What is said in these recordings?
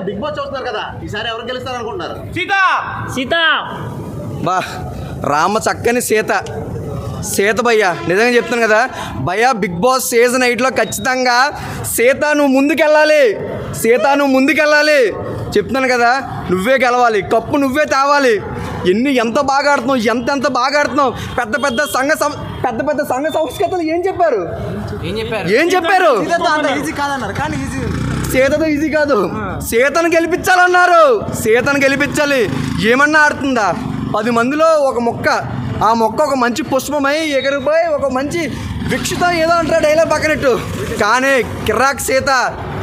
Big boss చూస్తున్నారు కదా, ఈసారి ఎవరు గెలుస్తారు అనుకుంటున్నారు? సీత బా రామ చక్కని సీత భయ్యా, నిజంగా చెప్తాను కదా భయ్యా, బిగ్ బాస్ సీజన్ 8లో ఖచ్చితంగా సీత నువ్వు ముందుకెళ్ళాలి చెప్తున్నాను కదా, నువ్వే గెలవాలి, కప్పు నువ్వే తేవాలి. ఎంత బాగా ఆడుతున్నావు, ఎంత బాగా ఆడుతున్నావు. పెద్ద సంఘ సంస్కృతులు ఏం చెప్పారు? సీతతో ఈజీ కాదు, సీతను గెలిపించాలి. ఏమన్నా ఆడుతుందా? 10 మందిలో ఒక మొక్క, ఆ మొక్క ఒక మంచి పుష్పమై ఎగిరిపోయి ఒక మంచి విక్షితం ఏదో అంటారు డైలాగ్ పక్కనట్టు. కానీ కిరాక్ సీత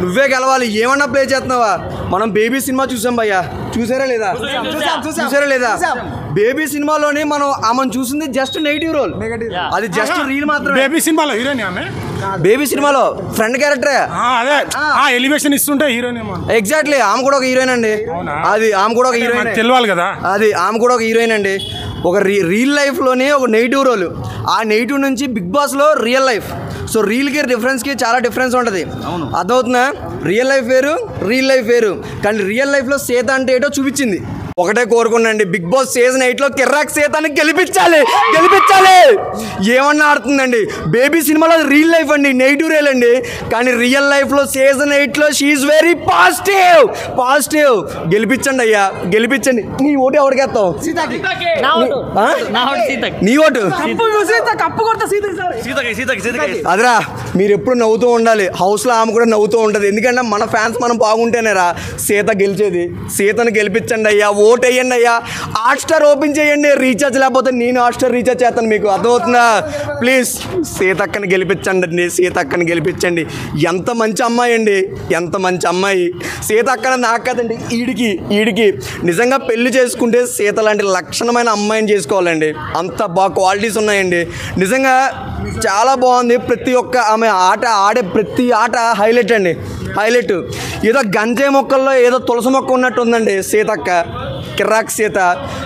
నువ్వే గెలవాలి. ఏమన్నా ప్లే చేస్తున్నావా? మనం బేబీ సినిమా చూసాం భయ్యా, చూసారా లేదా? బేబీ సినిమాలోని మనం ఆమెను చూసింది జస్ట్ నెగిటివ్ రోల్, అది జస్ట్ రీల్ మాత్రం. బేబీ సినిమాలో ఫ్రెండ్ క్యారెక్టరే, ఎలివేషన్ ఇస్తుంటే హీరోయిన్. ఎగ్జాక్ట్లీ, ఆమె కూడా ఒక హీరోయిన్ అండి. ఆమె కూడా ఒక హీరోయిన్ తెలియాలి కదా. ఆమె కూడా ఒక హీరోయిన్ అండి. ఒక రియల్ లైఫ్లోనే ఒక నెగిటివ్ రోల్, ఆ నెగిటివ్ నుంచి బిగ్ బాస్లో రియల్ లైఫ్. సో రీల్కి చాలా డిఫరెన్స్ ఉంటుంది. అర్థమవుతుందా? రియల్ లైఫ్ వేరు. కానీ రియల్ లైఫ్లో సీత అంటే ఏంటో చూపించింది. ఒకటే కోరుకున్నాండి, బిగ్ బాస్ సీజన్ 8లో కిర్రాక్ సీతని గెలిపించాలి. ఏమన్నా ఆడుతుందండి. బేబీ సినిమాలో రియల్ లైఫ్ అండి, నెగిటివ్ రియల్ అండి. కానీ రియల్ లైఫ్లో సీజన్ 8లో షీఈస్ వెరీ పాజిటివ్. గెలిపించండి అయ్యా, గెలిపించండి. నీ ఓటు ఎవరికి వేస్తావు? నీ ఓటు అదిరా. మీరు ఎప్పుడు నవ్వుతూ ఉండాలి, హౌస్లో ఆమె కూడా నవ్వుతూ ఉంటుంది. ఎందుకంటే మన ఫ్యాన్స్ మనం బాగుంటేనేరా సీత గెలిచేది. సీతను గెలిపించండి అయ్యా, ఓట్ వేయండి అయ్యా. హాట్స్టార్ ఓపెన్ చేయండి, రీఛార్జ్ లేకపోతే నేను హాట్స్టార్ రీఛార్జ్ చేస్తాను. మీకు అర్థమవుతుందా? ప్లీజ్ సీతక్కని గెలిపించండి. ఎంత మంచి అమ్మాయి అండి, ఎంత మంచి అమ్మాయి సీతక్కన. నాకు కదండి, ఈడికి నిజంగా పెళ్లి చేసుకుంటే సీత లాంటి లక్షణమైన అమ్మాయిని చేసుకోవాలండి. అంత బాగా క్వాలిటీస్ ఉన్నాయండి. నిజంగా చాలా బాగుంది. ప్రతి ఒక్క ఆమె ఆడే ప్రతి ఆట హైలైట్. ఏదో గంజాయి మొక్కల్లో ఏదో తులసి మొక్క ఉన్నట్టు ఉందండి సీతక్క. కిరాక్ సీత,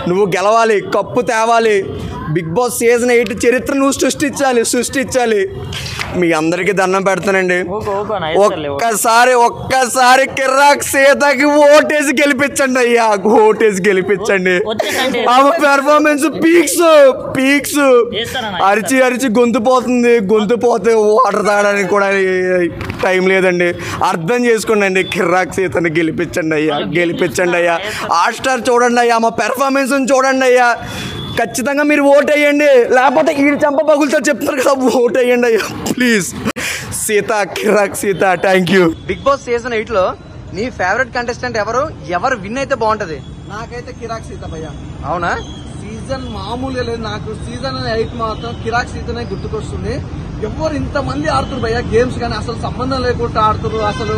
నువ్వు గెలవాలి, కప్పు తేవాలి. బిగ్ బాస్ సీజన్ 8 చరిత్ర నువ్వు సృష్టించాలి. మీ అందరికీ దండం పెడతానండి. ఒక్కసారి కిరాక్ సీతకి ఓటేసి గెలిపించండి అయ్యా, ఆమె పెర్ఫార్మెన్స్ పీక్స్. అరిచి గొంతు పోతే వాటర్ తాగడానికి కూడా టైం లేదండి. అర్థం చేసుకోండి, కిరాక్ సీతని గెలిపించండి అయ్యా. హాట్స్టార్ చూడండి అయ్యా, మా పెర్ఫార్మెన్స్ చూడండి అయ్యా. ఖచ్చితంగా మీరు ఓట్ వేయండి, లేకపోతే ఈ చంప పగులుతో చెప్తారు కదా, ఓట్ వేయండి అయ్యా please. Kirak Seetha, thank you. Bigg Boss season 8లో నీ ఫేవరెట్ కంటెస్టెంట్ ఎవరు విన్ అయితే బాగుంటది? నాకైతే కిరాక్ సీత భయ్యా. అవునా? సీజన్ మామూలుగా లేదు, నాకు సీజన్ 8 మాత్రం కిరాక్ సీతనే గుర్తుకొస్తుంది. ఎవరు ఇంతమంది ఆడుతున్నారు భయ్యా గేమ్స్, కానీ అసలు సంబంధం లేకుండా ఆడుతున్నారు. అసలు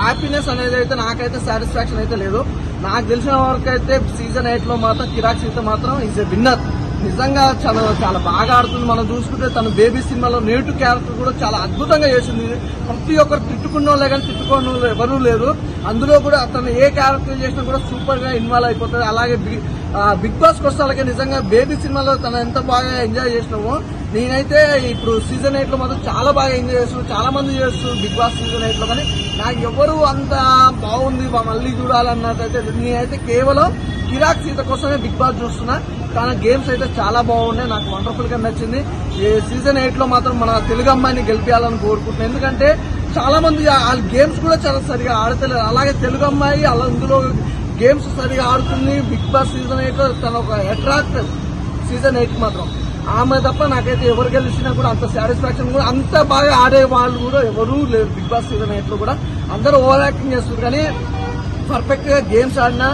హ్యాపీనెస్ అనేది అయితే నాకైతే సాటిస్ఫాక్షన్ అయితే లేదు. నాకు తెలిసిన వరకు అయితే సీజన్ 8లో మాత్రం కిరాక్ సీత మాత్రం ఈజ్ ఎ విన్నర్. నిజంగా చాలా బాగా ఆడుతుంది. మనం చూసుకుంటే తన బేబీ సినిమాలో నేటివ్ క్యారెక్టర్ కూడా చాలా అద్భుతంగా చేసింది. ప్రతి ఒక్కరు తిట్టుకున్న వాళ్ళే కానీ తిట్టుకోని వాళ్ళు ఎవరూ లేరు. అందులో కూడా అతను ఏ క్యారెక్టర్ చేసినా కూడా సూపర్ గా ఇన్వాల్వ్ అయిపోతుంది. అలాగే బిగ్ బాస్ వస్తే అలాగే నిజంగా బేబీ సినిమాలో తను ఎంత బాగా ఎంజాయ్ చేసినామో, నేనైతే ఇప్పుడు సీజన్ 8లో మాత్రం చాలా బాగా ఎంజాయ్ చేస్తున్నాను. చాలా మంది చేస్తున్నారు బిగ్ బాస్ సీజన్ 8లో, కానీ నాకు ఎవరు అంత బాగుంది మళ్ళీ చూడాలన్నదైతే నేనైతే కేవలం కిరాక్ సీత కోసమే బిగ్ బాస్ చూస్తున్నా. కానీ గేమ్స్ అయితే చాలా బాగున్నాయి, నాకు వండర్ఫుల్ గా నచ్చింది. సీజన్ 8లో మాత్రం మన తెలుగు అమ్మాయిని గెలిపించాలని కోరుకుంటున్నాను. ఎందుకంటే చాలా మంది వాళ్ళ గేమ్స్ కూడా చాలా సరిగా ఆడతలేదు. అలాగే తెలుగు అమ్మాయి అలా ఇందులో గేమ్స్ సరిగా ఆడుతుంది. బిగ్ బాస్ సీజన్ 8లో తన ఒక అట్రాక్ట్ సీజన్ 8 మాత్రం ఆమె తప్ప నాకైతే ఎవరు గెలిచినా కూడా అంత సాటిస్ఫాక్షన్ కూడా, అంత బాగా ఆడే వాళ్ళు కూడా ఎవరూ లేరు. బిగ్ బాస్ సీజన్ 8లో కూడా అందరూ ఓవర్ యాక్టింగ్ చేస్తున్నారు, కానీ పర్ఫెక్ట్ గా గేమ్స్ ఆడినా,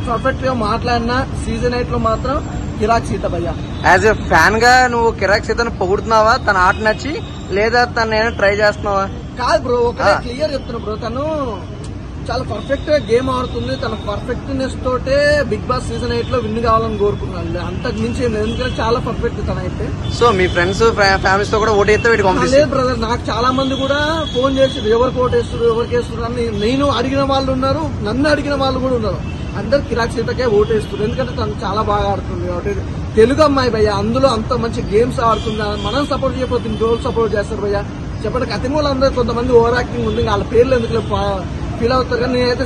పర్ఫెక్ట్ గా మాట్లాడినా సీజన్ 8లో మాత్రం కిరాక్ సీత భయ్యా. యాజ్ ఎ ఫ్యాన్ గా నువ్వు కిరాక్ సీతను పొగుడుతున్నావా? తన ఆట నచ్చి, లేదా తను నేను ట్రై చేస్తున్నావా? కాదు బ్రో, ఒకటే క్లియర్ చెప్తున్నా బ్రో, తను చాలా పర్ఫెక్ట్ గా గేమ్ ఆడుతుంది. తన పర్ఫెక్ట్నెస్ తోటే బిగ్ బాస్ సీజన్ 8లో విన్ కావాలని కోరుకున్నాను. అంతకు మించి ఏం లేదు, ఎందుకంటే చాలా పర్ఫెక్ట్ తనైతే. సో మీ ఫ్రెండ్స్ ఫ్యామిలీస్ తో కూడా ఓటు అయితే లేదు బ్రదర్, నాకు చాలా మంది కూడా ఫోన్ చేసి ఎవరికి ఓటు వేస్తున్నారు, ఎవరికి వేస్తున్నారు అని నేను అడిగిన వాళ్ళు ఉన్నారు, నన్ను అడిగిన వాళ్ళు కూడా ఉన్నారు. అందరు కిరాక్ సీతకే ఓటు వేస్తున్నారు, ఎందుకంటే తను చాలా బాగా ఆడుతుంది కాబట్టి. తెలుగు అమ్మాయి భయ్య, అందులో అంత మంచి గేమ్స్ ఆడుతుంది. మనం సపోర్ట్ చేయకపోతే ఇంకోళ్ళు సపోర్ట్ చేస్తారు భయ్య. చెప్పండి, కతిమూలు అందరూ కొంతమంది ఓవర్ యాక్టింగ్ ఉంది, వాళ్ళ పేర్లు ఎందుకు ఫీల్ అవుతారు. కానీ నేనైతే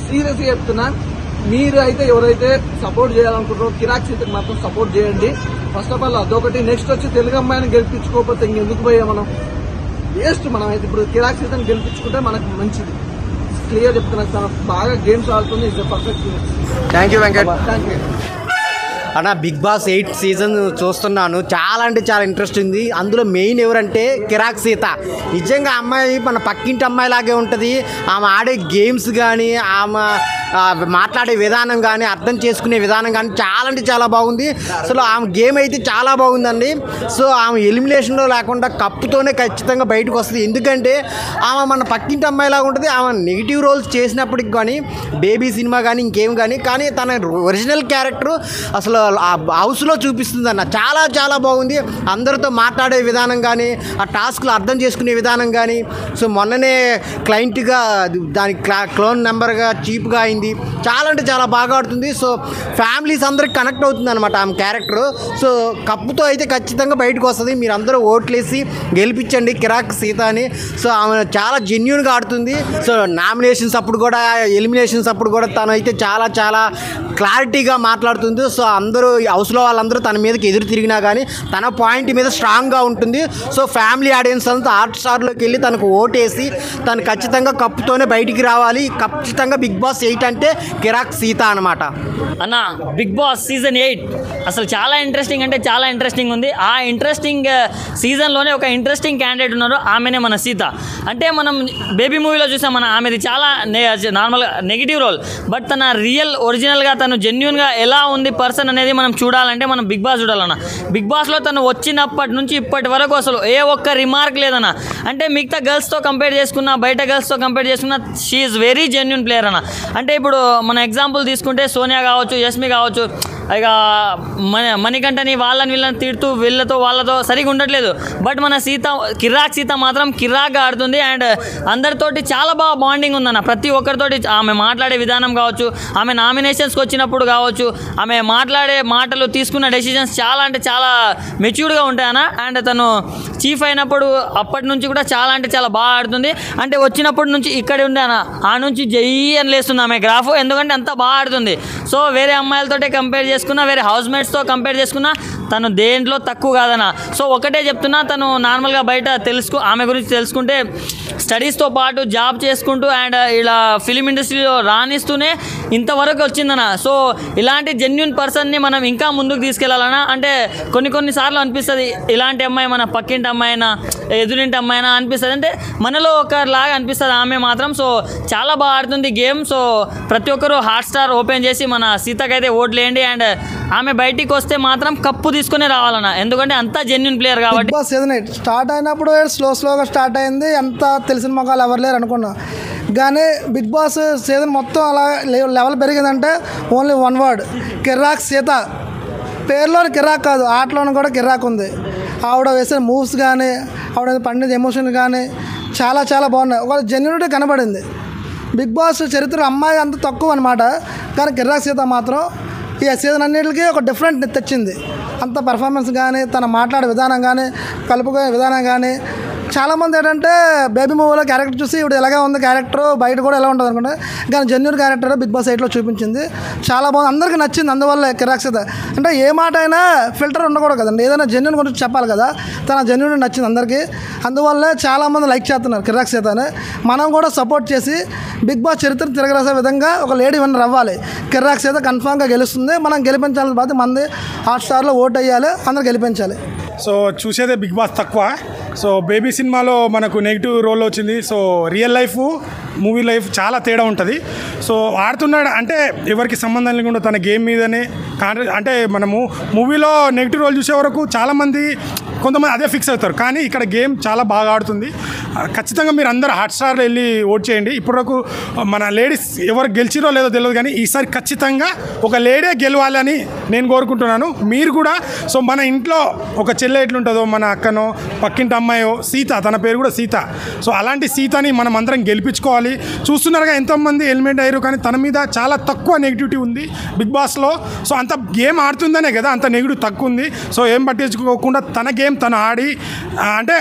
సీరియస్గా చెప్తున్నా, మీరు అయితే ఎవరైతే సపోర్ట్ చేయాలనుకుంటారో కిరాక్ సీతకి మాత్రం సపోర్ట్ చేయండి. ఫస్ట్ ఆఫ్ ఆల్ అదొకటి. నెక్స్ట్ వచ్చి తెలుగు అమ్మాయిని గెలిపించుకోకపోతే ఇంకెందుకు పోయా మనం వేస్ట్. మనం అయితే ఇప్పుడు కిరాక్ సీతని గెలిపించుకుంటే మనకు మంచిది. క్లియర్ చెప్తున్నా, తన బాగా గేమ్స్ ఆడుతుంది. Is perfect. Thank you Venkat. Thank you అన్న. బిగ్ బాస్ 8 సీజన్ చూస్తున్నాను, చాలా అంటే చాలా ఇంట్రెస్ట్ ఉంది. అందులో మెయిన్ ఎవరంటే కిరాక్ సీత. నిజంగా అమ్మాయి మన పక్కింటి అమ్మాయి లాగే ఉంటుంది. ఆమె ఆడే గేమ్స్ కానీ, ఆమె మాట్లాడే విధానం కానీ, అర్థం చేసుకునే విధానం కానీ చాలా అంటే చాలా బాగుంది. అసలు ఆమె గేమ్ అయితే చాలా బాగుందండి. సో ఆమె ఎలిమినేషన్లో లేకుండా కప్పుతోనే ఖచ్చితంగా బయటకు వస్తుంది. ఎందుకంటే ఆమె మన పక్కింటి అమ్మాయిలాగా ఉంటుంది. ఆమె నెగిటివ్ రోల్స్ చేసినప్పటికి కానీ, బేబీ సినిమా కానీ ఇంకేం కానీ తన ఒరిజినల్ క్యారెక్టర్ అసలు ఆ హౌస్లో చూపిస్తుంది అన్న. చాలా చాలా బాగుంది. అందరితో మాట్లాడే విధానం కానీ, ఆ టాస్క్లు అర్థం చేసుకునే విధానం కానీ. సో మొన్ననే క్లయింట్గా దాని క్లోన్ నెంబర్గా చీప్గా అయింది. చాలా అంటే చాలా బాగా ఆడుతుంది. సో ఫ్యామిలీస్ అందరికి కనెక్ట్ అవుతుంది అనమాట ఆమె క్యారెక్టర్. సో కప్పుతో అయితే ఖచ్చితంగా బయటకు వస్తుంది. మీరు అందరూ ఓట్లేసి గెలిపించండి కిరాక్ సీత అని. సో ఆమె చాలా జెన్యూన్గా ఆడుతుంది. సో నామినేషన్స్ అప్పుడు కూడా, ఎలిమినేషన్స్ అప్పుడు కూడా తను అయితే చాలా చాలా క్లారిటీగా మాట్లాడుతుంది. సో అందరూ హౌస్లో వాళ్ళందరూ తన మీదకి ఎదురు తిరిగినా కానీ తన పాయింట్ మీద స్ట్రాంగ్గా ఉంటుంది. సో ఫ్యామిలీ ఆడియన్స్ అంతా హాట్స్టార్లోకి వెళ్ళి తనకు ఓటేసి తను ఖచ్చితంగా కప్పుతోనే బయటికి రావాలి. ఖచ్చితంగా బిగ్ బాస్ 8 అంటే కిరాక్ సీత అనమాట. అన్న బిగ్ బాస్ సీజన్ 8 అసలు చాలా ఇంట్రెస్టింగ్ అంటే చాలా ఇంట్రెస్టింగ్ ఉంది. ఆ ఇంట్రెస్టింగ్ సీజన్లోనే ఒక ఇంట్రెస్టింగ్ క్యాండిడేట్ ఉన్నారు. ఆమెనే మన సీత. అంటే మనం బేబీ మూవీలో చూసాం, ఆమెది చాలా నార్మల్గా నెగిటివ్ రోల్. బట్ తన ఒరిజినల్గా తను జెన్యున్గా ఎలా ఉంది పర్సన్ అనేది మనం చూడాలంటే మనం బిగ్ బాస్ చూడాలన్న. బిగ్ బాస్లో తను వచ్చినప్పటి నుంచి ఇప్పటి వరకు అసలు ఏ ఒక్క రిమార్క్ లేదన్న. అంటే మిగతా గర్ల్స్తో కంపేర్ చేసుకున్నా, బయట గర్ల్స్తో కంపేర్ చేసుకున్నా షీఈస్ వెరీ జెన్యున్ ప్లేయర్ అన్న. అంటే ఇప్పుడు మన ఎగ్జాంపుల్ తీసుకుంటే సోనియా కావచ్చు, యష్మి కావచ్చు, ఇక మణికంఠని వాళ్ళని వీళ్ళని తిడుతూ వీళ్ళతో వాళ్ళతో సరిగా ఉండట్లేదు. బట్ మన కిరాక్ సీత మాత్రం కిరాక్గా ఆడుతుంది. అండ్ అందరితోటి చాలా బాగా బాండింగ్ ఉందన్న. ప్రతి ఒక్కరితోటి ఆమె మాట్లాడే విధానం కావచ్చు, ఆమె నామినేషన్స్కి వచ్చినప్పుడు కావచ్చు, ఆమె మాట్లాడే మాటలు, తీసుకున్న డెసిషన్స్ చాలా అంటే చాలా మెచ్యూర్డ్గా ఉంటాయన్న. అండ్ తను చీఫ్ అయినప్పుడు అప్పటి నుంచి కూడా చాలా అంటే చాలా బాగా ఆడుతుంది. అంటే వచ్చినప్పటి నుంచి ఇక్కడ ఉండే అన్న, ఆ నుంచి జై అని లేస్తుంది ఆమె గ్రాఫ్. ఎందుకంటే అంత బాగా ఆడుతుంది. సో వేరే అమ్మాయిలతోటే కంపేర్ చేసుకున్నా, వేరే హౌస్ మేట్స్తో కంపేర్ చేసుకున్నా తను దేంట్లో తక్కువ కాదన్న. సో ఒకటే చెప్తున్నా, తను నార్మల్గా బయట ఆమె గురించి తెలుసుకుంటే స్టడీస్తో పాటు జాబ్ చేసుకుంటూ అండ్ ఇలా ఫిలిం ఇండస్ట్రీలో రాణిస్తూనే ఇంతవరకు వచ్చిందన్న. సో ఇలాంటి జెన్యున్ పర్సన్ని మనం ఇంకా ముందుకు తీసుకెళ్లాలన్నా. అంటే కొన్నిసార్లు అనిపిస్తుంది ఇలాంటి అమ్మాయి మన పక్కింటి అమ్మాయినా, ఎదురింటి అమ్మాయినా అనిపిస్తుంది. అంటే మనలో ఒకలాగా అనిపిస్తుంది ఆమె మాత్రం. సో చాలా బాగా ఆడుతుంది గేమ్. సో ప్రతి ఒక్కరు హాట్స్టార్ ఓపెన్ చేసి మన సీతకైతే ఓట్లేయండి. అండ్ ఆమె బయటికి వస్తే మాత్రం కప్పు తీసుకునే రావాలన్న. ఎందుకంటే అంతా జెన్యున్ ప్లేయర్ కాబట్టి. బిగ్ బాస్ సీజన్ 8 స్టార్ట్ అయినప్పుడు స్లోగా స్టార్ట్ అయింది. ఎంత తెలిసిన మొక్కలు ఎవరు లేరు అనుకున్నా. కానీ బిగ్ బాస్ సీజన్ మొత్తం అలా లెవెల్ పెరిగిందంటే only one word, Kirak Seetha. పేరులోని కిరాక్ కాదు, ఆటలోని కూడా కిరాక్ ఉంది. ఆవిడ వేసిన మూవ్స్ కానీ, ఆవిడ పండిన ఎమోషన్ కానీ చాలా చాలా బాగున్నాయి. ఒక జెన్యూనిటీ కనబడింది. బిగ్ బాస్ చరిత్ర అమ్మాయి అంత తక్కువ అనమాట. కానీ కిరాక్ సీత మాత్రం ఈ సీజన్ అన్నిటికీ ఒక డిఫరెంట్ తెచ్చింది. అంత పర్ఫార్మెన్స్ కానీ, తన మాట్లాడే విధానం కానీ, కలుపుకునే విధానం కానీ. చాలామంది ఏంటంటే బేబీ మూవీలో క్యారెక్టర్ చూసి ఇప్పుడు ఎలాగే ఉంది క్యారెక్టర్, బయట కూడా ఎలా ఉంటుంది అనుకుంటే, కానీ జెన్యూన్ క్యారెక్టర్ బిగ్ బాస్ 8లో చూపించింది. చాలా బాగుంది, అందరికీ నచ్చింది. అందువల్ల కిరాక్ సీత అంటే ఏ మాట అయినా ఫిల్టర్ ఉండకూడదు కదండి, ఏదైనా జెన్యూన్ గురించి చెప్పాలి కదా. తన జెన్యూన్ నచ్చింది అందరికీ. అందువల్లే చాలామంది లైక్ చేస్తున్నారు కిరాక్ సీతని. మనం కూడా సపోర్ట్ చేసి బిగ్ బాస్ చరిత్ర తిరగరాసే విధంగా ఒక లేడీ విన్నర్ అవ్వాలి. కిరాక్ సీత కన్ఫామ్గా గెలుస్తుంది. మనం గెలిపించాల్సిన బాధ్యత మంది. హాట్స్టార్లో ఓట్ వేయాలి, అందరూ గెలిపించాలి. సో చూసేదే బిగ్ బాస్ తక్కువ. సో బేబీ సినిమాలో మనకు నెగిటివ్ రోల్ వచ్చింది. So real life, movie life చాలా తేడా ఉంటుంది. సో ఆడుతున్నాడు అంటే ఎవరికి సంబంధం లేకుండా తన గేమ్ మీదనే అంటే మనము మూవీలో నెగిటివ్ రోల్ చూసే వరకు చాలామంది కొంతమంది అదే ఫిక్స్ అవుతారు. కానీ ఇక్కడ గేమ్ చాలా బాగా ఆడుతుంది. ఖచ్చితంగా మీరు అందరూ హాట్స్టార్లో వెళ్ళి ఓట్ చేయండి. ఇప్పటివరకు మన లేడీస్ ఎవరు గెలిచిరో లేదో తెలియదు, కానీ ఈసారి ఖచ్చితంగా ఒక లేడీ గెలవాలని నేను కోరుకుంటున్నాను. మీరు కూడా సో మన ఇంట్లో ఒక చెల్లె ఎట్లుంటుందో, మన అక్కనో పక్కింటి అమ్మాయో, సీత, తన పేరు కూడా సీత. సో అలాంటి సీతని మనం అందరం గెలిపించుకోవాలి. చూస్తున్నారుగా ఎంతోమంది ఎలిమెంట్ అయ్యారు, కానీ తన మీద చాలా తక్కువ నెగిటివిటీ ఉంది బిగ్ బాస్లో. సో అంత గేమ్ ఆడుతుందనే కదా అంత నెగిటివ్ తక్కువ ఉంది. సో ఏం పట్టించుకోకుండా తన గేమ్ తను ఆడి, అంటే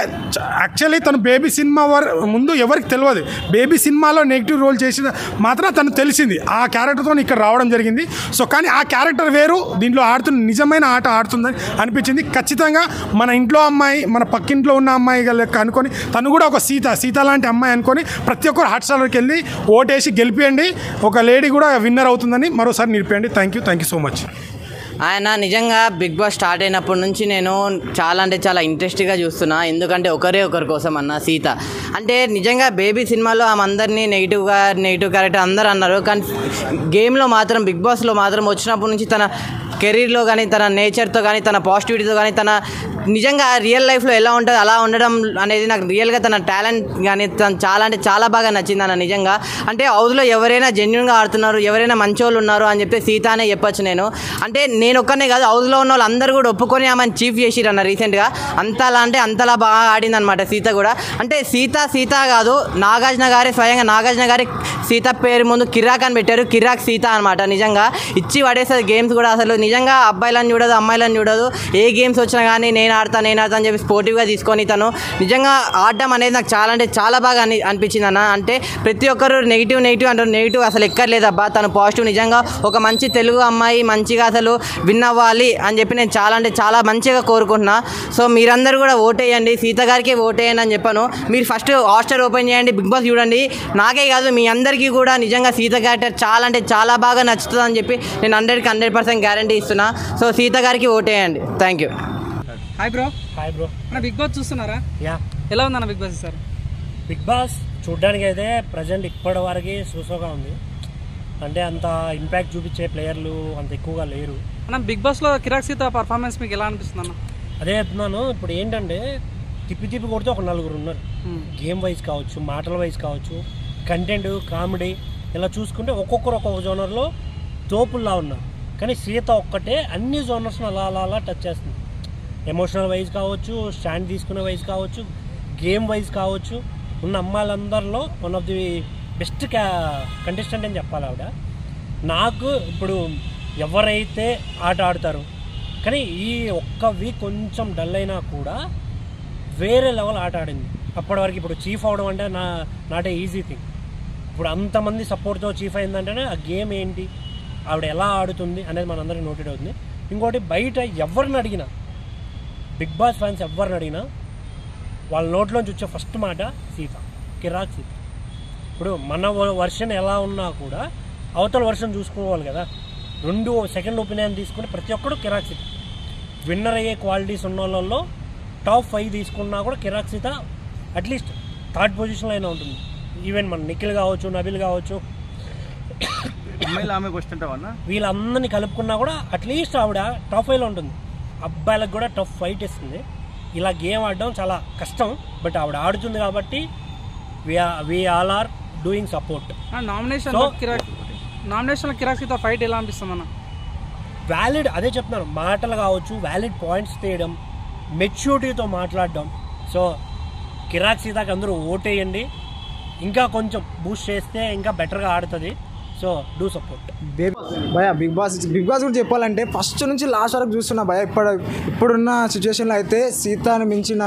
యాక్చువల్లీ తను బేబీ సినిమా ముందు ఎవరికి తెలియదు. బేబీ సినిమాలో నెగిటివ్ రోల్ చేసిన మాత్రం తను తెలిసింది, ఆ క్యారెక్టర్తో ఇక్కడ రావడం జరిగింది. సో కానీ ఆ క్యారెక్టర్ వేరు, దీంట్లో ఆడుతున్న నిజమైన ఆట ఆడుతుందని అనిపించింది. ఖచ్చితంగా మన ఇంట్లో అమ్మాయి, మన పక్కింట్లో ఉన్న అమ్మాయి లెక్క అనుకొని, తను కూడా ఒక సీత లాంటి అమ్మాయి అనుకొని ప్రతి ఒక్కరు హాట్ స్టార్కి వెళ్ళి ఓటేసి గెలిపియండి. ఒక లేడీ కూడా విన్నర్ అవుతుందని మరోసారి నిలిపేయండి. Thank you so much. ఆయన నిజంగా బిగ్ బాస్ స్టార్ట్ అయినప్పటి నుంచి నేను చాలా అంటే చాలా ఇంట్రెస్ట్గా చూస్తున్నా. ఎందుకంటే ఒకరి కోసం అన్న సీత అంటే నిజంగా బేబీ సినిమాలో ఆమె అందరినీ నెగిటివ్ క్యారెక్టర్ అందరు అన్నారు. కానీ గేమ్లో మాత్రం, బిగ్ బాస్లో మాత్రం వచ్చినప్పటి నుంచి తన కెరీర్లో కానీ, తన నేచర్తో కానీ, తన పాజిటివిటీతో కానీ, తన నిజంగా రియల్ లైఫ్లో ఎలా ఉంటుందో అలా ఉండడం అనేది నాకు రియల్గా తన టాలెంట్ కానీ తను చాలా అంటే చాలా బాగా నచ్చింది అన్న. నిజంగా అంటే హౌస్లో ఎవరైనా జెన్యున్గా ఆడుతున్నారు, ఎవరైనా మంచోళ్ళు ఉన్నారు అని చెప్పి సీత అనే చెప్పొచ్చు నేను. అంటే నేను ఒక్కనే కాదు, హౌస్లో ఉన్న వాళ్ళు అందరూ కూడా ఒప్పుకొని ఆమెను చీఫ్ చేసిరన్న రీసెంట్గా. అంతలా బాగా ఆడింది అనమాట సీత కూడా. అంటే సీత కాదు, స్వయంగా నాగార్జున గారి సీత పేరు ముందు కిరాక్ అని పెట్టారు. కిరాక్ సీత అనమాట. నిజంగా ఇచ్చి పడేస్తుంది గేమ్స్ కూడా. అసలు నిజంగా అబ్బాయిలను చూడదు, అమ్మాయిలను చూడదు. ఏ గేమ్స్ వచ్చినా కానీ నేను ఆడతా అని చెప్పి స్పోర్టివ్గా తీసుకొని తను నిజంగా ఆడడం అనేది నాకు చాలా అంటే చాలా బాగా అనిపించింది అన్న. అంటే ప్రతి ఒక్కరు నెగిటివ్ అంటారు, నెగిటివ్ అసలు ఎక్కర్లేదబ్బా, తను పాజిటివ్. నిజంగా ఒక మంచి తెలుగు అమ్మాయి మంచిగా అసలు విన్ అవ్వాలి అని చెప్పి నేను చాలా అంటే చాలా మంచిగా కోరుకుంటున్నా. సో మీరందరూ కూడా ఓటేయండి, సీత గారికి ఓటేయండి అని చెప్పాను. మీరు ఫస్ట్ హాట్స్టార్ ఓపెన్ చేయండి, బిగ్ బాస్ చూడండి. నాకే కాదు మీ అందరికీ కూడా నిజంగా సీత క్యారెక్టర్ చాలా అంటే చాలా బాగా నచ్చుతుంది అని చెప్పి నేను 100% గ్యారంటీ ఇస్తున్నా. సో సీత గారికి ఓటేయండి. Thank you. Hi bro. అన్న బిగ్ బాస్ చూస్తున్నారా? యా. ఎలా ఉందన్న Bigg Boss sir? Bigg Boss చూడడానికి అయితే ప్రజెంట్ ఇప్పటి వరకు సూసోగా ఉంది. అంటే అంత ఇంపాక్ట్ చూపించే ప్లేయర్లు అంత ఎక్కువగా లేరు అన్న. బిగ్ బాస్లో కిరాక్ సీత పర్ఫార్మెన్స్ మీకు ఎలా అనిపిస్తుంది అన్న? అదే చెప్తున్నాను. ఇప్పుడు ఏంటంటే తిప్పి కొడితే ఒక 4 ఉన్నారు. గేమ్ వైజ్ కావచ్చు, మాటల వైజ్ కావచ్చు, కంటెంట్, కామెడీ ఇలా చూసుకుంటే ఒక్కొక్క జోనర్లో తోపుల్లా ఉన్నారు. కానీ సీత ఒక్కటే అన్ని జోనర్స్ని అలా టచ్ చేస్తుంది. ఎమోషనల్ వైజ్ కావచ్చు, స్టాండ్ తీసుకునే వైజ్ కావచ్చు, గేమ్ వైజ్ కావచ్చు. ఉన్న అమ్మాయిలందరిలో one of the best contestant అని చెప్పాలి ఆవిడ. నాకు ఇప్పుడు ఎవరైతే ఆట ఆడతారో, కానీ ఈ ఒక్క వీక్ కొంచెం డల్ అయినా కూడా వేరే లెవెల్ ఆట ఆడింది అప్పటి వరకు. ఇప్పుడు చీఫ్ అవడం అంటే నాట్ ఏ ఈజీ థింగ్. ఇప్పుడు అంతమంది సపోర్ట్తో చీఫ్ అయిందంటేనే ఆ గేమ్ ఏంటి, ఆవిడ ఎలా ఆడుతుంది అనేది మనందరికీ నోటెడ్ అవుతుంది. ఇంకోటి బయట ఎవరిని అడిగినా, బిగ్ బాస్ ఫ్యాన్స్ ఎవరిని అడిగినా వాళ్ళ నోట్లోంచి వచ్చే ఫస్ట్ మాట సీత, కిరాక్ సీత. ఇప్పుడు మన వర్షన్ ఎలా ఉన్నా కూడా అవతల వర్షన్ చూసుకోవాలి కదా. 2 సెకండ్ ఒపీనియన్ తీసుకుని ప్రతి ఒక్కరు కిరాక్ సీత. విన్నర్ అయ్యే క్వాలిటీస్ ఉన్న వాళ్ళల్లో టాప్ 5 తీసుకున్నా కూడా కిరాక్ సీత అట్లీస్ట్ 3rd పొజిషన్లో అయినా ఉంటుంది. ఈవెన్ మన నిఖిల్ కావచ్చు, నబిల్ కావచ్చు, వీళ్ళందరినీ కలుపుకున్నా కూడా అట్లీస్ట్ ఆవిడ టాప్ 5లో ఉంటుంది. అబ్బాయిలకు కూడా టఫ్ ఫైట్ ఇస్తుంది. ఇలా గేమ్ ఆడడం చాలా కష్టం, బట్ ఆవిడ ఆడుతుంది కాబట్టి we all are doing support. నామినేషన్లో కిరాక్ సీత ఫైట్ ఎలా అనిపిస్తుంది అన్న? వ్యాలిడ్, అదే చెప్తున్నాను, మాటలు కావచ్చు, వ్యాలిడ్ పాయింట్స్ తీయడం, మెచ్యూరిటీతో మాట్లాడడం. సో కిరాక్ సీతకి అందరూ ఓటేయండి. ఇంకా కొంచెం బూస్ట్ చేస్తే ఇంకా బెటర్గా ఆడుతుంది. So do support. భయ బిగ్ బాస్ గురించి చెప్పాలంటే ఫస్ట్ నుంచి లాస్ట్ వరకు చూస్తున్నా భయ. ఇప్పుడున్న సిచ్యువేషన్లో అయితే సీతను మించిన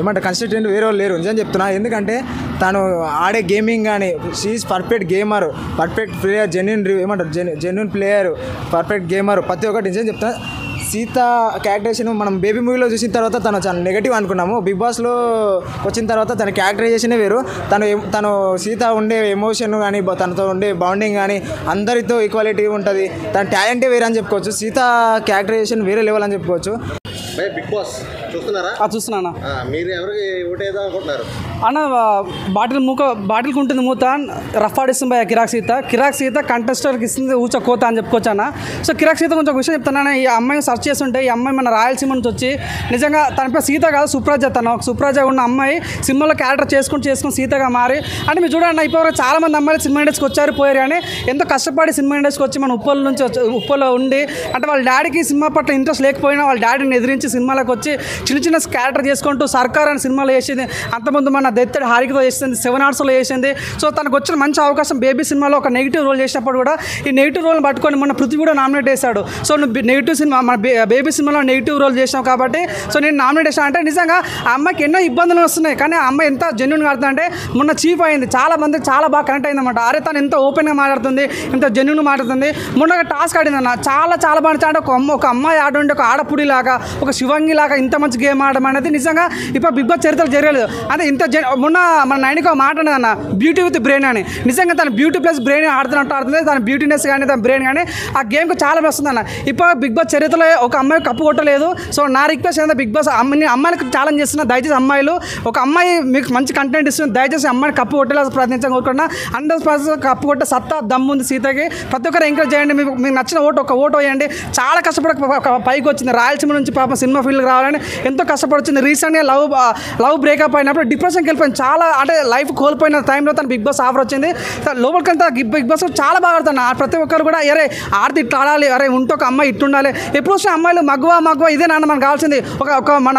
ఏమంటే కన్సిస్టెంట్ వేరే వాళ్ళు లేరు. నిజం చెప్తున్నా. ఎందుకంటే తను ఆడే గేమింగ్ కానీ, she is perfect gamer, perfect player, genuine player, perfect gamer, ప్రతి ఒక్కటి నిజం చెప్తున్నా. సీత క్యారెక్టరైజేషన్ మనం బేబీ మూవీలో చూసిన తర్వాత తను చాలా నెగిటివ్ అనుకున్నాము. బిగ్ బాస్లో వచ్చిన తర్వాత తన క్యారెక్టరైజేషనే వేరు. తను సీత ఉండే ఎమోషన్ కానీ, తనతో ఉండే బాండింగ్ కానీ అందరితో ఈక్వాలిటీ ఉంటుంది. తన టాలెంటే వేరే అని చెప్పుకోవచ్చు. సీత క్యారెక్టరైజేషన్ వేరే లెవెల్ అని చెప్పుకోవచ్చు. బిగ్ బాస్ చూస్తున్నారా? చూస్తున్నా. మీరు ఎవరికి ఓటేద్దాం అనుకుంటున్నారు అన్న? బాటిల్కి ఉంటుంది మూత, రఫ్ ఆడిస్తుంది భయ కిరాక్ సీత కంటెస్టర్కి ఇస్తుంది ఊచ కోత అని చెప్పుకోవచ్చు అన్న. సో కిరాక్ సీత కొంచెం ఒక విషయం చెప్తాను. ఈ అమ్మాయిని సెర్చ్ చేస్తుంటే ఈ అమ్మాయి మన రాయలసీమ నుంచి వచ్చి నిజంగా తన పేరు సీత కాదు, సుప్రజ. తను ఒక సుప్రజ ఉన్న అమ్మాయి సినిమాలో క్యారెక్టర్ చేసుకుని సీతగా మారి. అంటే మీరు చూడండి, ఇప్పటివరకు చాలామంది అమ్మాయిలు సినిమా ఇండస్ట్రీకి వచ్చారు పోయారు, కానీ ఎంతో కష్టపడి సినిమా ఇండస్ట్రీకి వచ్చి మన ఉప్పల్లో ఉండి అంటే వాళ్ళ డాడీకి సినిమా పట్ల ఇంట్రెస్ట్ లేకపోయినా వాళ్ళ డాడీని ఎదిరించి సినిమాలకు వచ్చి చిన్న చిన్న క్యారెక్టర్ చేసుకుంటూ సర్కార్ అనే సినిమాలో చేసింది, అంతకుముందు మన దెత్తడి హారికతో చేసింది, 7 Hours చేసింది. సో తనకు వచ్చిన మంచి అవకాశం బేబీ సినిమాలో ఒక నెగిటివ్ రోల్ చేసినప్పుడు కూడా ఈ నెగిటివ్ రోల్ని పట్టుకొని మన పృథ్వీ కూడా నామినేట్ చేశాడు. సో నువ్వు నెగిటివ్ సినిమా మన బేబీ సినిమాలో నెగిటివ్ రోల్ చేసావు కాబట్టి సో నేను నామినేట్ చేశాను. అంటే నిజంగా ఆ అమ్మాయికి ఎన్నో ఇబ్బందులు వస్తున్నాయి, కానీ ఆ అమ్మాయి ఎంత జెన్యున్గా ఆడుతుందంటే మొన్న చీఫ్ అయింది, చాలా మంది చాలా బాగా కనెక్ట్ అయిందన్నమాట. అరే తను ఎంత ఓపెన్గా మాట్లాడుతుంది, ఎంత జెన్యున్గా మాట్లాడుతుంది. మొన్న టాస్క్ ఆడిందన్న, చాలా బాగా అంటే ఒక అమ్మాయి ఆడుంటే ఒక ఆడపుడి లాగా, ఒక శివంగి లాగా ఇంత మంచి గేమ్ ఆడడం అనేది నిజంగా ఇప్పుడు బిగ్ బాస్ చరిత్రలో జరగలేదు. అంటే ఇంత మొన్న మన నైన్కి ఒక మాట అన్న బ్యూటీ విత్ బ్రెయిన్ అని, నిజంగా తన బ్యూటీ ప్లస్ బ్రెయిన్ ఆడుతున్నట్టు తన బ్యూటీనెస్ కానీ తన బ్రెయిన్ కానీ ఆ గేమ్కి చాలా వస్తుంది అన్న. ఇప్పుడు బిగ్ బాస్ చరిత్రలో ఒక అమ్మాయి కప్పు కొట్టలేదు. సో నా రిక్వెస్ట్ ఏంటంటే బిగ్ బాస్ అమ్మాయిలకు ఛాలెంజ్ చేస్తున్నా, దయచేసి అమ్మాయిలు ఒక అమ్మాయి మీకు మంచి కంటెంట్ ఇస్తుంది, దయచేసి అమ్మాయిని కప్పు కొట్టేలా ప్రయత్నించాలని కోరుకుంటున్నా. 100% కప్పు కొట్టే సత్తా దమ్ముంది సీతకి. ప్రతి ఒక్కరు ఎంకరేజ్ చేయండి, మీకు నచ్చిన ఒక ఓటు వేయండి. చాలా కష్టపడి పైకి వచ్చింది, రాయలసీమ నుంచి పాపం సినిమా ఫీల్డ్కి రావాలని ఎంతో కష్టపడుతుంది. రీసెంట్గా లవ్ బ్రేకప్ అయినప్పుడు డిప్రెషన్కి వెళ్ళిపోయింది, చాలా అంటే లైఫ్ కోల్పోయిన టైంలో తను బిగ్ బాస్ ఆఫర్ వచ్చింది. లోపలికంతా బిగ్ బాస్ చాలా బాగా ఆడుతాను. ప్రతి ఒక్కరు కూడా అరే ఆడితే ఇట్లా ఆడాలి, అరే ఉంటే ఒక అమ్మాయి ఇట్టుండాలి. ఎప్పుడు వచ్చిన అమ్మాయిలు మగ్గువ ఇదే నాన్న మనకు కావాల్సింది. ఒక మన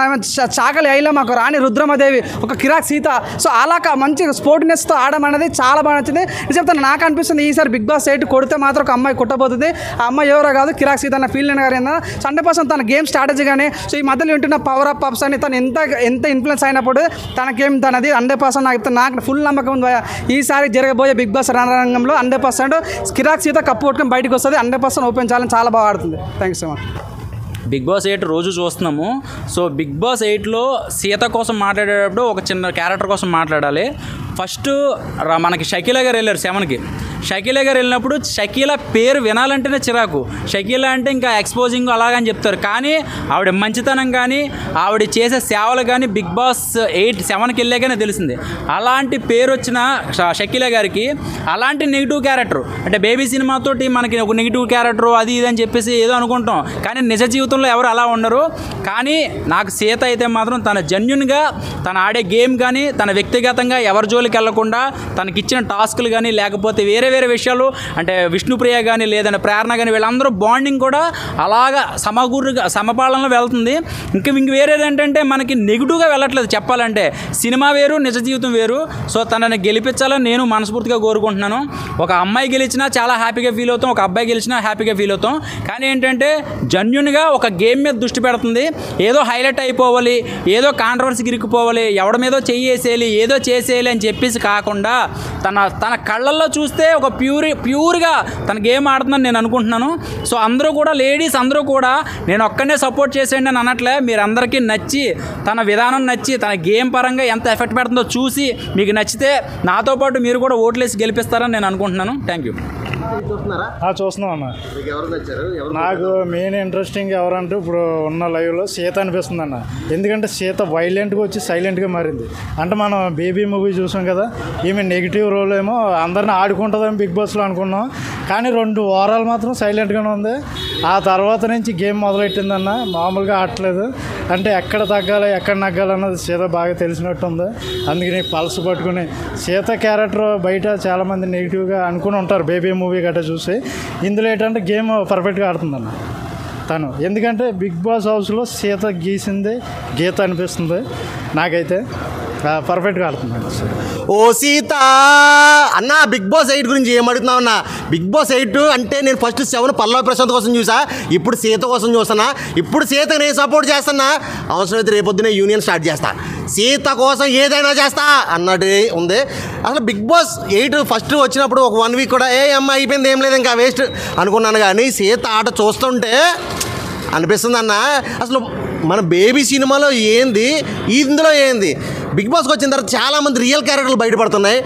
చాకలి అయిలో మాకు రాణి రుద్రమదేవి, ఒక కిరాక్ సీత. సో అలా మంచి స్పోర్టినెస్తో ఆడడం అనేది చాలా బాగా నచ్చింది. చెప్తాను, నాకు అనిపిస్తుంది ఈసారి బిగ్ బాస్ 8 కొడితే మాత్రం ఒక అమ్మాయి కొట్టబోతుంది. ఆ అమ్మాయి ఎవరో కాదు, కిరాక్ సీత అన్న ఫీల్ గారు. 100% తన గేమ్ స్ట్రాటజీ కానీ సో ఈ మధ్యలో వింటున్న పవర్ అప్ అప్స్ అని తను ఎంత ఇన్ఫ్లుయెన్స్ అయినప్పుడు తన గేమ్ తనది 100% నాకు ఫుల్ నమ్మకం ఉంది. ఈసారి జరగబోయే బిగ్ బాస్ రణరంగంలో 100% కిరాక్ సీత కప్పు కొట్టుకొని బయటకు వస్తుంది. 100% ఓపెన్ ఛాలెంజ్ చాలా బాగా ఆడుతుంది. Thanks so much. Bigg Boss 8 రోజు చూస్తున్నాము. సో బిగ్ బాస్ 8లో సీత కోసం మాట్లాడేటప్పుడు ఒక చిన్న క్యారెక్టర్ కోసం మాట్లాడాలి. ఫస్ట్ మనకి షకీలా గారు వెళ్ళారు 7కి. షకీలా గారు వెళ్ళినప్పుడు షకీలా పేరు వినాలంటేనే చిరాకు. షకీలా అంటే ఇంకా ఎక్స్పోజింగ్ అలాగని చెప్తారు, కానీ ఆవిడ మంచితనం కానీ ఆవిడ చేసే సేవలు కానీ బిగ్ బాస్ 7కి వెళ్ళాకనే తెలిసింది. అలాంటి పేరు వచ్చిన షకీలా గారికి అలాంటి నెగిటివ్ క్యారెక్టర్ అంటే బేబీ సినిమాతోటి మనకి ఒక నెగిటివ్ క్యారెక్టర్ అది ఇది అని చెప్పేసి ఏదో అనుకుంటాం, కానీ నిజ జీవితంలో ఎవరు అలా ఉండరు. కానీ నాకు సీత అయితే మాత్రం తన జెన్యున్గా తను ఆడే గేమ్ కానీ తన వ్యక్తిగతంగా ఎవరి జోలికి వెళ్లకుండా తనకిచ్చిన టాస్కులు కానీ లేకపోతే వేరే విషయాలు అంటే విష్ణుప్రియ కానీ లేదంటే ప్రేరణ కానీ వీళ్ళందరూ బాండింగ్ కూడా అలాగా సమపాలనలో వెళ్తుంది. ఇంక వేరేది ఏంటంటే మనకి నెగిటివ్గా వెళ్ళట్లేదు చెప్పాలంటే. సినిమా వేరు, నిజ జీవితం వేరు. సో తనని గెలిపించాలని నేను మనస్ఫూర్తిగా కోరుకుంటున్నాను. ఒక అమ్మాయి గెలిచినా చాలా హ్యాపీగా ఫీల్ అవుతాం, ఒక అబ్బాయి గెలిచినా హ్యాపీగా ఫీల్ అవుతాం. కానీ ఏంటంటే జెన్యున్గా ఒక గేమ్ మీద దృష్టి పెడుతుంది. ఏదో హైలైట్ అయిపోవాలి, ఏదో కాంట్రవర్సీకి ఇరుక్కుపోవాలి, ఎవడి మీదో చెయ్యేసేయాలి, ఏదో చేసేయాలి అని చెప్పేసి కాకుండా తన కళ్ళల్లో చూస్తే ఒక ప్యూర్గా తన గేమ్ ఆడుతుందని నేను అనుకుంటున్నాను. సో అందరూ కూడా లేడీస్ అందరూ కూడా నేను ఒక్కనే సపోర్ట్ చేసేయండి అని అనట్లే, మీరందరికీ నచ్చి తన విధానం నచ్చి తన గేమ్ పరంగా ఎంత ఎఫెక్ట్ పెడుతుందో చూసి మీకు నచ్చితే నాతో పాటు మీరు కూడా ఓట్లేసి గెలిపిస్తారని నేను అనుకుంటున్నాను. Thank you. చూస్తున్నాం అన్న. నాకు మెయిన్ ఇంట్రెస్టింగ్ ఎవరంటే ఇప్పుడు ఉన్న లైవ్లో సీత అనిపిస్తుంది అన్న. ఎందుకంటే సీత వైలెంట్గా వచ్చి సైలెంట్గా మారింది. అంటే మనం బేబీ మూవీ చూసాం కదా, ఈమె నెగిటివ్ రోల్ ఏమో అందరిని ఆడుకుంటుందని బిగ్ బాస్లో అనుకున్నాం, కానీ 2 వారాలు మాత్రం సైలెంట్గానే ఉంది. ఆ తర్వాత నుంచి గేమ్ మొదలెట్టిందన్న, మామూలుగా ఆడట్లేదు. అంటే ఎక్కడ తగ్గాలి ఎక్కడ నగ్గాలన్నది సీత బాగా తెలిసినట్టుంది. అందుకని పల్స్ పట్టుకుని సీత క్యారెక్టర్ బయట చాలామంది నెగిటివ్గా అనుకుని ఉంటారు బేబీ మూవీ గట్రా చూసి. ఇందులో ఏంటంటే గేమ్ పర్ఫెక్ట్గా ఆడుతుందన్న తను. ఎందుకంటే బిగ్ బాస్ హౌస్లో సీత గీసింది గీత అనిపిస్తుంది నాకైతే. పర్ఫెక్ట్గా ఆడుతున్నాను. ఓ సీత అన్న, బిగ్ బాస్ 8 గురించి ఏమడుగుతున్నావు అన్న? బిగ్ బాస్ 8 అంటే నేను ఫస్ట్ 7 పల్లవి ప్రశాంత్ కోసం చూసా, ఇప్పుడు సీత కోసం చూస్తున్నా. ఇప్పుడు సీతకు నేను సపోర్ట్ చేస్తున్నా, అవసరమైతే రేపొద్దునే యూనియన్ స్టార్ట్ చేస్తా, సీత కోసం ఏదైనా చేస్తా అన్నట్టు ఉంది. అసలు బిగ్ బాస్ 8 ఫస్ట్ వచ్చినప్పుడు ఒక 1 వీక్ కూడా అమ్మ అయిపోయింది, ఏం లేదు ఇంకా వేస్ట్ అనుకున్నాను. కానీ సీత ఆట చూస్తుంటే అనిపిస్తుంది అన్న, అసలు మన బేబీ సినిమాలో ఏంది, ఇందులో ఏంది. బిగ్ బాస్కి వచ్చిన తర్వాత చాలామంది రియల్ క్యారెక్టర్లు బయటపడుతున్నాయి.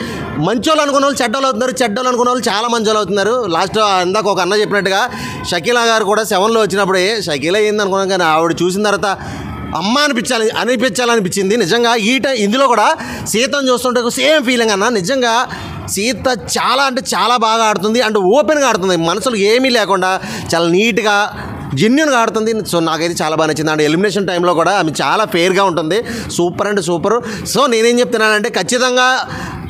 మంచోళ్ళు అనుకున్న వాళ్ళు చెడ్డోళ్ళు అవుతున్నారు, చెడ్డోళ్ళు అనుకున్న వాళ్ళు చాలా మంచోళ్ళు అవుతున్నారు. లాస్ట్ ఇందాక ఒక అన్న చెప్పినట్టుగా షకీలా గారు కూడా 7లో వచ్చినప్పుడే షకీలా ఏంది అనుకున్నాం, కానీ ఆవిడ చూసిన తర్వాత అమ్మ అనిపించాలనిపించింది నిజంగా. ఇందులో కూడా సీతను చూస్తుంటే సేమ్ ఫీలింగ్ అన్న. నిజంగా సీత చాలా అంటే చాలా బాగా ఆడుతుంది, అండ్ ఓపెన్గా ఆడుతుంది, మనసులో ఏమీ లేకుండా చాలా నీట్గా జెన్యున్గా ఆడుతుంది. సో నాకైతే చాలా బాగా నచ్చింది. అండ్ ఎలిమినేషన్ టైంలో కూడా ఆమె చాలా ఫెయిర్గా ఉంటుంది. సూపర్ అంటే సూపర్. సో నేనేం చెప్తున్నానంటే ఖచ్చితంగా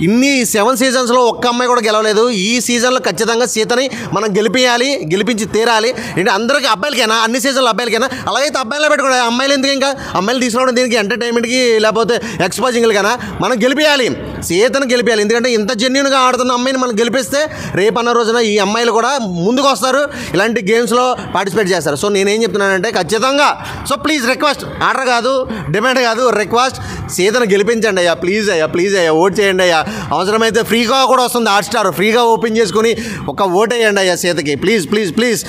ఇన్ని 7 సీజన్స్లో ఒక్క అమ్మాయి కూడా గెలవలేదు. ఈ సీజన్లో ఖచ్చితంగా సీతని మనం గెలిపించి తీరాలి. అంటే అందరికీ అబ్బాయిలకైనా, అన్ని సీజన్లో అబ్బాయిలకైనా, అలాగైతే అబ్బాయిలో పెట్టుకోండి. అమ్మాయిలు ఎందుకు, ఇంకా అమ్మాయిలు తీసుకురావడం దీనికి ఎంటర్టైన్మెంట్కి లేకపోతే ఎక్స్పోజింగ్లకైనా మనం గెలిపించాలి, సీతను గెలిపించాలి. ఎందుకంటే ఇంత జెన్యున్గా ఆడుతున్న అమ్మాయిని మనం గెలిపిస్తే రేపన్న రోజున ఈ అమ్మాయిలు కూడా ముందుకు వస్తారు, ఇలాంటి గేమ్స్లో పార్టిసిపేట్ చేస్తారు. సో నేనేం చెప్తున్నానంటే ఖచ్చితంగా సో ప్లీజ్ రిక్వెస్ట్, ఆర్డర్ కాదు, డిమాండ్ కాదు, రిక్వెస్ట్, సీతను గెలిపించండి అయ్యా, ప్లీజ్ అయ్యా, ఓట్ చేయండి అయ్యా. అవసరమైతే ఫ్రీగా కూడా వస్తుంది హాట్‌స్టార్, ఫ్రీగా ఓపెన్ చేసుకుని ఒక ఓట్ వేయండి అయ్యా సీతకి, please.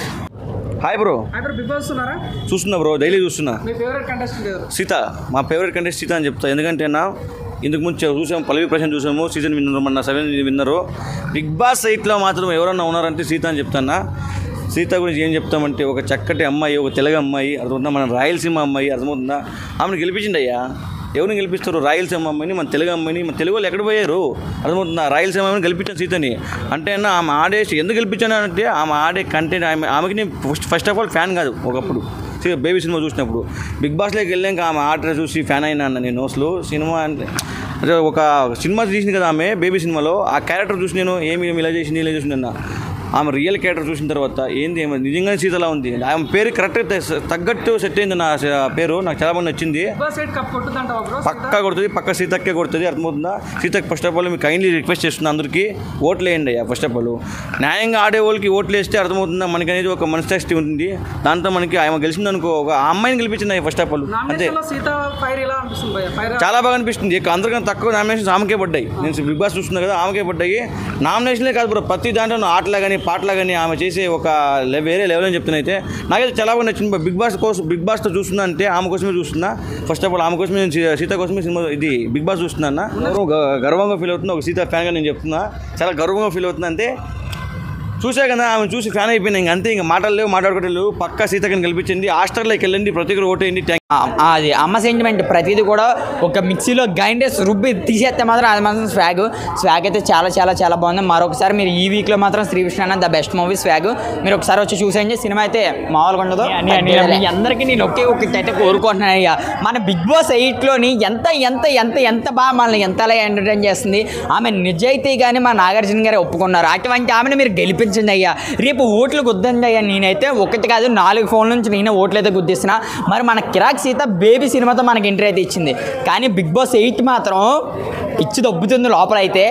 Hi bro, Bigg Boss చూస్తున్నా బ్రో, డైలీ చూస్తున్నా. మీ ఫేవరెట్ కంటెస్టెంట్ సీత, మా ఫేవరెట్ కంటెస్ట్ సీత అని చెప్తా. ఎందుకంటే ఇందుకు ముందు చూసాము, పల్లవి ప్రశాంత్ చూసాము, సీజన్ విన్నరు, మన 7 విన్నరు. బిగ్ బాస్ 8లో మాత్రం ఎవరన్నా ఉన్నారంటే సీత అని చెప్తాను. సీత గురించి ఏం చెప్తామంటే ఒక చక్కటి అమ్మాయి, ఒక తెలుగు అమ్మాయి, అర్థమవుతుందా, మన రాయలసీమ అమ్మాయి, అర్థమవుతుందా, ఆమెను గెలిపించింది అయ్యా. ఎవరిని గెలిపిస్తారు? రాయలసీమ అమ్మాయిని, మన తెలుగు అమ్మాయిని. మన తెలుగు వాళ్ళు ఎక్కడ పోయారు? అర్థమవుతుందా, రాయలసీమ అమ్మాయిని గెలిపించాను సీతని. అంటే ఆమె ఆడే ఎందుకు గెలిపించాను అంటే ఆమె ఆడే కంటెంట్, ఆమెకి నేను ఫస్ట్ ఆఫ్ ఆల్ ఫ్యాన్ కాదు. ఒకప్పుడు బేబీ సినిమా చూసినప్పుడు బిగ్ బాస్లోకి వెళ్ళాక ఆమె ఆర్డర్ చూసి ఫ్యాన్ అయినా అన్న నేను. అసలు సినిమా అంటే ఒక సినిమా తీసింది కదా ఆమె, బేబీ సినిమాలో ఆ క్యారెక్టర్ చూసి నేను ఏమి ఇలా చేసింది అన్న. ఆమె రియల్ క్యారెక్టర్ చూసిన తర్వాత ఏంది నిజంగానే సీతలా ఉంది. ఆమె పేరు కరెక్ట్గా తగ్గట్టు సెట్ అయింది. నా పేరు నాకు చాలా బాగా నచ్చింది. పక్కా కొడుతుంది, పక్క సీతక్కే కొడుతుంది, అర్థమవుతుందా. సీతకి ఫస్ట్ ఆఫ్ ఆల్ మీకు కైండ్లీ రిక్వెస్ట్ చేస్తున్నా, అందరికీ ఓట్లు వేయండి అయ్యా. ఫస్ట్ ఆఫ్ ఆల్ న్యాయంగా ఆడే వాళ్ళకి ఓట్లు వేస్తే అర్థమవుతుందా, మనకి అనేది ఒక మనస్థితి ఉంటుంది. దాంతో మనకి ఆమె గెలిచిందనుకో, ఒక అమ్మాయిని గెలిపించింది ఫస్ట్ ఆఫ్ ఆల్, అంతే. చాలా బాగా అనిపిస్తుంది. అందరికన్నా తక్కువ నామినేషన్స్ ఆమెకే పడ్డాయి. నేను బిగ్ బాస్ చూస్తున్నా కదా, ఆమెకే పడ్డాయి. నామినేషన్లే కాదు బ్రో, ప్రతి దాంట్లో ఆటలా కానీ పాటలా కానీ ఆమె చేసే ఒక వేరే లెవెల్ అని చెప్తున్నైతే నాకైతే చాలా బాగా నచ్చింది. బిగ్ బాస్తో చూస్తున్నా అంటే ఆమె కోసమే చూస్తున్నా. ఫస్ట్ ఆఫ్ ఆల్ ఆమె కోసమే, నేను సీత కోసమే సినిమా ఇది బిగ్ బాస్ చూస్తున్నా. గర్వంగా ఫీల్ అవుతున్నా, ఒక సీత ఫ్యాన్గా నేను చెప్తున్నా. చాలా గర్వంగా ఫీల్ అవుతున్నా. అంతే, చూసా కదా ఆమె చూసి ఫ్యాన్ అయిపోయినా. ఇంక అంతే, ఇంకా మాట్లాడుకోవట్లేదు. పక్కా సీతకని గెలిపించింది. హాస్టల్లోకి వెళ్ళండి, ప్రతి ఒక్కరు ఓటేయండి. అది అమ్మ సెంటిమెంట్ ప్రతిదీ కూడా ఒక మిక్సీలో గ్రైండర్స్ రుబ్బి తీసేస్తే మాత్రం అది మాత్రం స్వాగ్ అయితే చాలా బాగుంది. మరొకసారి మీరు ఈ వీక్లో మాత్రం Sree Vishnu the best movie Swag మీరు ఒకసారి వచ్చి చూసేయండి. సినిమా అయితే మామూలుగా ఉండదు. అందరికీ నేను ఒకటైతే కోరుకుంటున్నాను అయ్యా, మన బిగ్ బాస్ 8లోని ఎంత బాగా మనల్ని ఎంతలా ఎంటర్టైన్ చేస్తుంది. ఆమె నిజాయితీ కానీ మా నాగార్జున గారే ఒప్పుకున్నారు. అటువంటి ఆమెను మీరు గెలిపించండి అయ్యా. రేపు ఓట్లు గుద్దండి అయ్యా. నేనైతే ఒకటి కాదు 4 ఫోన్ల నుంచి నేనే ఓట్లు అయితే గుద్దిస్తున్నా. మరి మన కిరాక్ సీత బేబీ సినిమాతో మనకి ఎంట్రీ అయితే ఇచ్చింది. కానీ బిగ్ బాస్ 8 మాత్రం పిచ్చి దొబ్బుతుంది లోపల. అయితే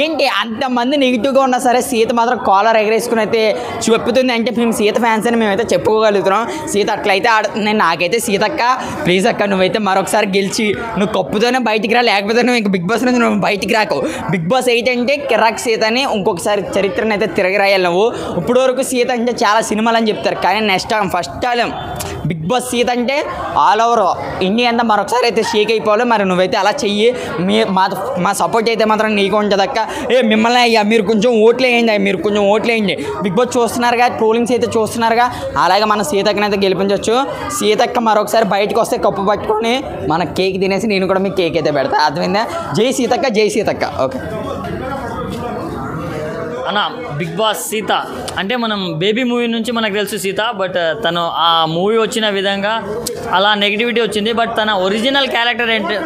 ఏంటి అంతమంది నెగిటివ్గా ఉన్నా సరే సీత మాత్రం కాలర్ ఎగరేసుకుని అయితే చెప్పుతుంది. అంటే మేము సీత ఫ్యాన్స్ అని మేమైతే చెప్పుకోగలుగుతున్నాం. సీత అట్లయితే ఆడుతుంది. నాకైతే సీతక్క ప్లీజ్ అక్క, నువ్వైతే మరొకసారి గెలిచి నువ్వు కప్పుతోనే బయటికి రా, లేకపోతే నువ్వు ఇంక బిగ్ బాస్ నుంచి నువ్వు బయటికి రాకు. బిగ్ బాస్ 8 అంటే కిరాక్ సీత అని ఇంకొకసారి చరిత్రను అయితే తిరగరాయాలి నువ్వు. ఇప్పుడు వరకు సీత అంటే చాలా సినిమాలు అని చెప్తారు, కానీ next time first time Bigg Boss Sita అంటే ఆల్ ఓవర్ ఇండియా అంతా మరొకసారి అయితే షేక్ అయిపోవాలి. మరి నువ్వైతే అలా చెయ్యి. మా సపోర్ట్ అయితే మాత్రం నీకు ఉంటుంది అక్క. మిమ్మల్ని అయ్యా మీరు కొంచెం ఓట్లు వేయండి. బిగ్ బాస్ చూస్తున్నారుగా, ట్రోలింగ్స్ అయితే చూస్తున్నారుగా, అలాగే మన సీతక్కనైతే గెలిపించవచ్చు. సీతక్క మరొకసారి బయటకు వస్తే కప్పు పట్టుకొని మన కేక్ తినేసి నేను కూడా మీకు కేక్ అయితే పెడతా. అర్థమైందా? జై సీతక్క. ఓకే అన్న, బిగ్ బాస్ సీత అంటే మనం బేబీ మూవీ నుంచి మనకు తెలుసు సీత. బట్ తను ఆ మూవీ వచ్చిన విధంగా అలా నెగిటివిటీ వచ్చింది. బట్ తన ఒరిజినల్ క్యారెక్టర్ ఏంటి